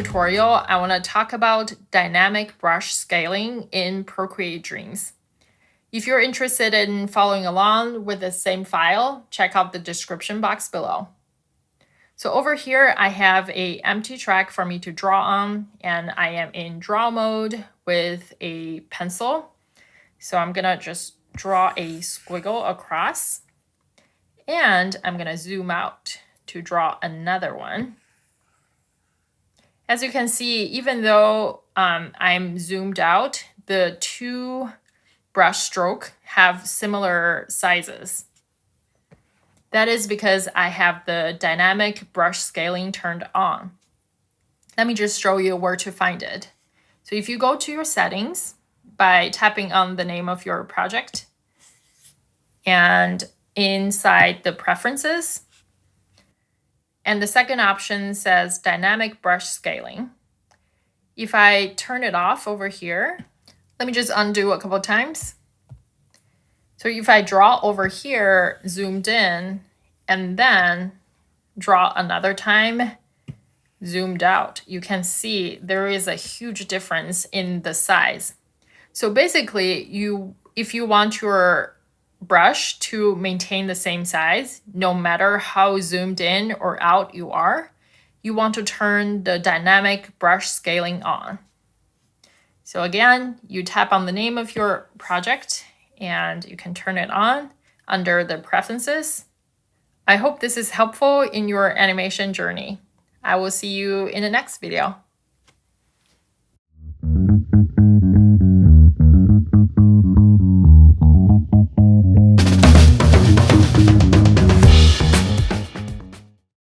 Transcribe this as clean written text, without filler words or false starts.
tutorial, I want to talk about dynamic brush scaling in Procreate Dreams. If you're interested in following along with the same file, check out the description box below. So over here, I have an empty track for me to draw on, and I am in draw mode with a pencil. So I'm gonna just draw a squiggle across, and I'm gonna zoom out to draw another one. As you can see, even though I'm zoomed out, the two brush stroke have similar sizes. That is because I have the dynamic brush scaling turned on. Let me just show you where to find it. So if you go to your settings by tapping on the name of your project, and inside the preferences, and the second option says dynamic brush scaling. If I turn it off over here, let me just undo a couple of times. So if I draw over here, zoomed in, and then draw another time, zoomed out, you can see there is a huge difference in the size. So basically, if you want your brush to maintain the same size, no matter how zoomed in or out you are, you want to turn the dynamic brush scaling on. So again, you tap on the name of your project and you can turn it on under the preferences. I hope this is helpful in your animation journey. I will see you in the next video.